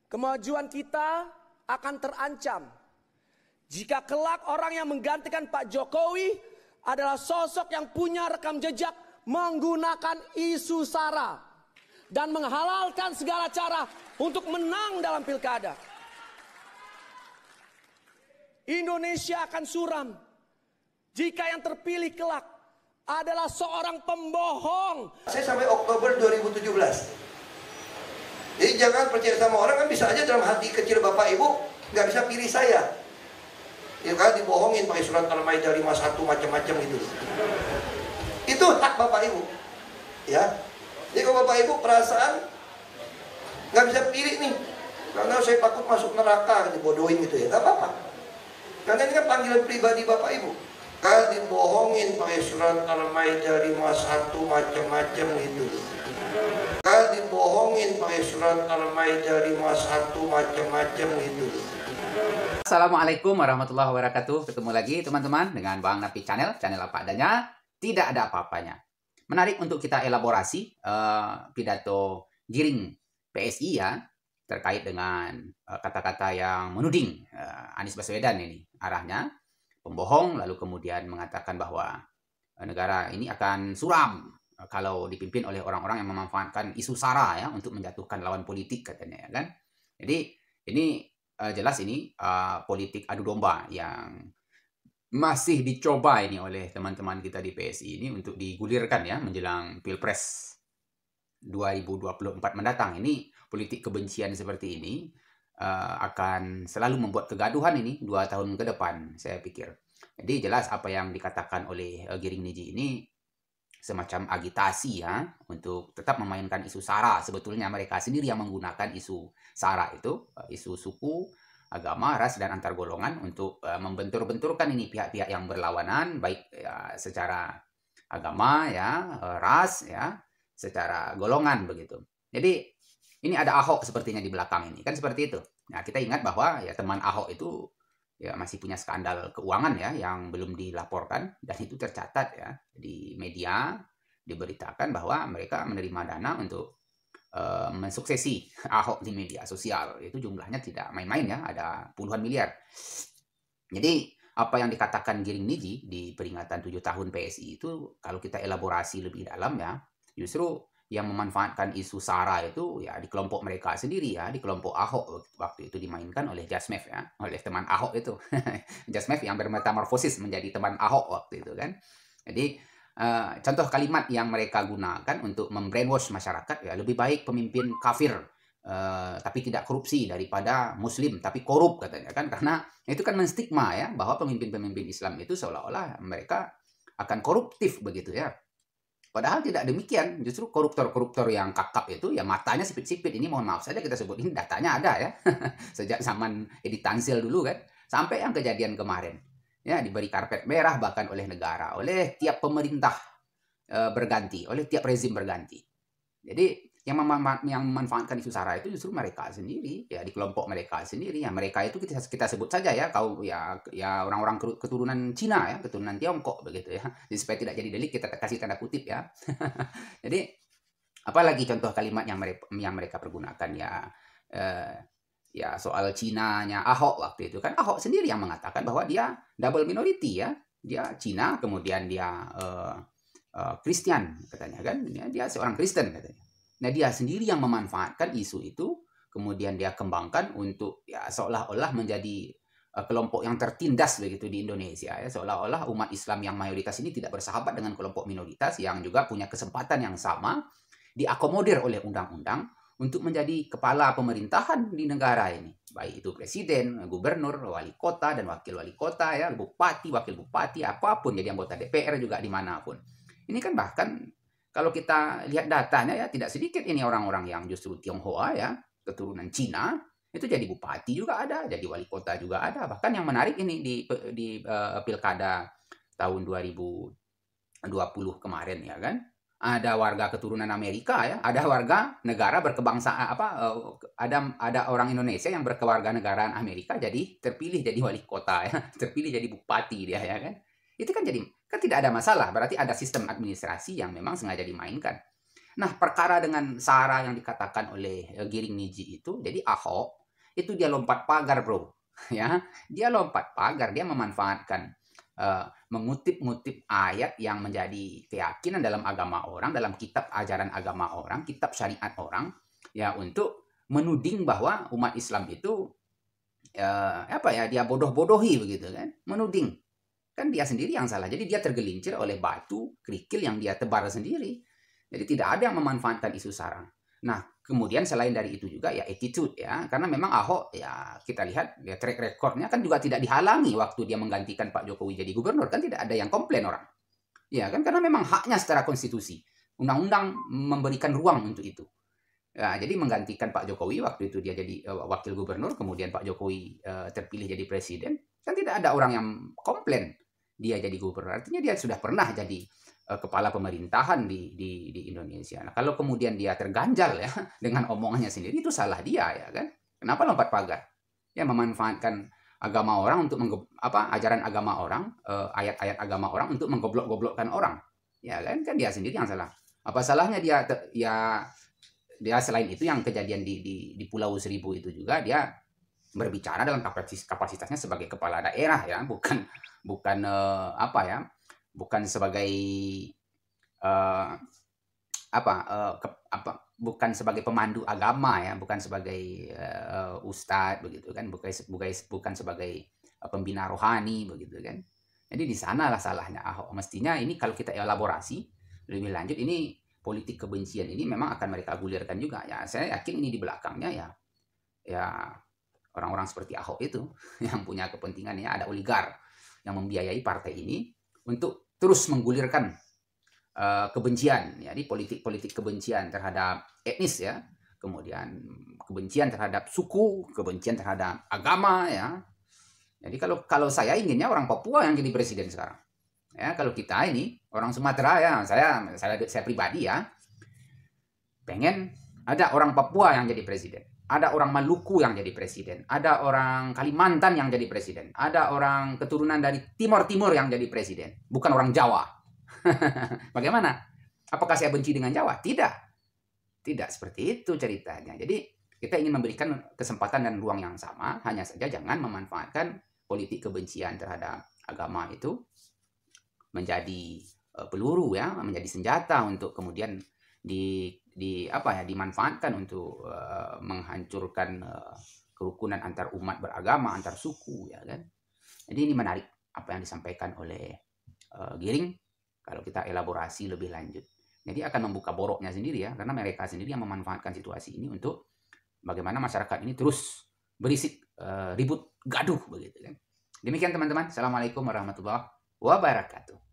Kemajuan kita akan terancam jika kelak orang yang menggantikan Pak Jokowi adalah sosok yang punya rekam jejak menggunakan isu SARA dan menghalalkan segala cara untuk menang dalam pilkada. Indonesia akan suram jika yang terpilih kelak adalah seorang pembohong. Saya sampai Oktober 2017. Jadi jangan percaya sama orang, kan bisa aja dalam hati kecil Bapak Ibu nggak bisa pilih saya. Ya kan, dibohongin pakai surat Al-Maidah 51 macam-macam gitu. Itu hak Bapak Ibu. Ya. Jadi kalau Bapak Ibu perasaan nggak bisa pilih nih, karena saya takut masuk neraka, dibodohin gitu ya, nggak apa-apa. Karena ini kan panggilan pribadi Bapak Ibu. Kan dibohongin pakai surat Al-Maidah 51 macam-macam gitu. Kan dibohongin pakai surat Al-Maidah 51 macam-macam gitu. Assalamualaikum warahmatullahi wabarakatuh. Ketemu lagi teman-teman dengan Bang Napi Channel apa adanya, tidak ada apa-apanya. Menarik untuk kita elaborasi pidato Giring PSI ya, terkait dengan kata-kata yang menuding Anies Baswedan ini. Arahnya pembohong, lalu kemudian mengatakan bahwa negara ini akan suram kalau dipimpin oleh orang-orang yang memanfaatkan isu SARA ya untuk menjatuhkan lawan politik katanya ya kan. Jadi ini jelas ini politik adu domba yang masih dicoba ini oleh teman-teman kita di PSI ini untuk digulirkan ya menjelang Pilpres 2024 mendatang. Ini politik kebencian seperti ini akan selalu membuat kegaduhan ini 2 tahun ke depan saya pikir. Jadi jelas apa yang dikatakan oleh Giring Niji ini semacam agitasi ya untuk tetap memainkan isu SARA. Sebetulnya mereka sendiri yang menggunakan isu SARA itu, isu suku, agama, ras, dan antar golongan untuk membentur-benturkan ini pihak-pihak yang berlawanan, baik ya, secara agama ya, ras ya, secara golongan begitu. Jadi ini ada Ahok sepertinya di belakang ini, kan seperti itu. Nah, kita ingat bahwa ya teman Ahok itu ya masih punya skandal keuangan ya yang belum dilaporkan, dan itu tercatat ya di media, diberitakan bahwa mereka menerima dana untuk mensuksesi Ahok di media sosial. Itu jumlahnya tidak main-main ya, ada puluhan miliar. Jadi apa yang dikatakan Giring Niji di peringatan 7 tahun PSI itu kalau kita elaborasi lebih dalam ya, justru yang memanfaatkan isu SARA itu ya di kelompok mereka sendiri ya, di kelompok Ahok. Waktu itu dimainkan oleh Jasmev ya, oleh teman Ahok itu. Jasmev yang bermetamorfosis menjadi teman Ahok waktu itu kan. Jadi contoh kalimat yang mereka gunakan untuk membrainwash masyarakat ya, lebih baik pemimpin kafir tapi tidak korupsi daripada muslim tapi korup katanya kan, karena itu kan menstigma ya bahwa pemimpin-pemimpin Islam itu seolah-olah mereka akan koruptif begitu ya. Padahal tidak demikian, justru koruptor-koruptor yang kakap itu ya matanya sipit-sipit. Ini mohon maaf saja kita sebut, ini datanya ada ya. Sejak zaman Edi Tansil dulu kan, sampai yang kejadian kemarin. Ya, diberi karpet merah bahkan oleh negara, oleh tiap pemerintah berganti, oleh tiap rezim berganti. Jadi yang memanfaatkan isu SARA itu justru mereka sendiri ya, di kelompok mereka sendiri ya. Mereka itu kita sebut saja ya orang-orang keturunan Cina ya, keturunan Tiongkok begitu ya. Jadi supaya tidak jadi delik kita kasih tanda kutip ya. Jadi apalagi contoh kalimat yang mereka pergunakan ya soal Cinanya Ahok waktu itu kan. Ahok sendiri yang mengatakan bahwa dia double minority ya. Dia Cina kemudian dia Kristen katanya kan. Dia seorang Kristen katanya. Nah, dia sendiri yang memanfaatkan isu itu, kemudian dia kembangkan untuk ya seolah-olah menjadi kelompok yang tertindas begitu di Indonesia ya, seolah-olah umat Islam yang mayoritas ini tidak bersahabat dengan kelompok minoritas yang juga punya kesempatan yang sama diakomodir oleh undang-undang untuk menjadi kepala pemerintahan di negara ini, baik itu presiden, gubernur, wali kota dan wakil wali kota ya, bupati, wakil bupati, apapun, jadi anggota DPR juga dimanapun. Ini kan bahkan kalau kita lihat datanya ya, tidak sedikit ini orang-orang yang justru Tionghoa ya, keturunan Cina, itu jadi bupati juga ada, jadi wali kota juga ada. Bahkan yang menarik ini di pilkada tahun 2020 kemarin ya kan, ada warga keturunan Amerika ya, ada warga negara berkebangsaan ada orang Indonesia yang berkewarganegaraan Amerika jadi terpilih jadi wali kota ya, terpilih jadi bupati dia ya kan. Itu kan jadi kan tidak ada masalah, berarti ada sistem administrasi yang memang sengaja dimainkan. Nah, perkara dengan SARA yang dikatakan oleh Giring Niji itu, jadi Ahok itu dia lompat pagar, bro. Ya, dia lompat pagar, dia memanfaatkan mengutip-ngutip ayat yang menjadi keyakinan dalam agama orang, dalam kitab ajaran agama orang, kitab syariat orang, ya untuk menuding bahwa umat Islam itu dia bodoh-bodohi begitu kan, menuding. Kan dia sendiri yang salah. Jadi dia tergelincir oleh batu kerikil yang dia tebar sendiri. Jadi tidak ada yang memanfaatkan isu SARA. Nah, kemudian selain dari itu juga ya attitude ya. Karena memang Ahok ya kita lihat ya track recordnya kan juga tidak dihalangi waktu dia menggantikan Pak Jokowi jadi gubernur. Kan tidak ada yang komplain orang. Ya kan karena memang haknya secara konstitusi. Undang-undang memberikan ruang untuk itu. Ya, jadi menggantikan Pak Jokowi waktu itu dia jadi wakil gubernur. Kemudian Pak Jokowi terpilih jadi presiden. Kan tidak ada orang yang komplain dia jadi gubernur. Artinya dia sudah pernah jadi kepala pemerintahan di Indonesia. Nah, kalau kemudian dia terganjal ya dengan omongannya sendiri, itu salah dia ya kan. Kenapa lompat pagar? Ya memanfaatkan agama orang untuk ajaran agama orang, ayat-ayat agama orang untuk menggoblok-goblokkan orang. Ya kan dia sendiri yang salah. Apa salahnya dia selain itu yang kejadian di Pulau Seribu itu juga dia berbicara dalam kapasitasnya sebagai kepala daerah ya, bukan sebagai bukan sebagai pemandu agama ya, bukan sebagai ustadz begitu kan, bukan sebagai pembina rohani begitu kan. Jadi di sanalah salahnya Ahok. Mestinya ini kalau kita elaborasi lebih lanjut, ini politik kebencian ini memang akan mereka gulirkan juga ya. Saya yakin ini di belakangnya ya orang-orang seperti Ahok itu yang punya kepentingan ya, ada oligar yang membiayai partai ini untuk terus menggulirkan kebencian, jadi politik kebencian terhadap etnis ya, kemudian kebencian terhadap suku, kebencian terhadap agama ya. Jadi kalau saya inginnya orang Papua yang jadi presiden sekarang. Ya, kalau kita ini orang Sumatera ya, saya pribadi ya pengen ada orang Papua yang jadi presiden. Ada orang Maluku yang jadi presiden, ada orang Kalimantan yang jadi presiden, ada orang keturunan dari Timur yang jadi presiden, bukan orang Jawa. Bagaimana? Apakah saya benci dengan Jawa? Tidak seperti itu ceritanya. Jadi kita ingin memberikan kesempatan dan ruang yang sama, hanya saja jangan memanfaatkan politik kebencian terhadap agama itu menjadi peluru ya, menjadi senjata untuk kemudian dimanfaatkan untuk menghancurkan kerukunan antar umat beragama, antar suku ya kan. Jadi ini menarik apa yang disampaikan oleh Giring kalau kita elaborasi lebih lanjut. Jadi akan membuka boroknya sendiri ya, karena mereka sendiri yang memanfaatkan situasi ini untuk bagaimana masyarakat ini terus berisik, ribut, gaduh begitu kan. Demikian teman-teman. Assalamualaikum warahmatullahi wabarakatuh.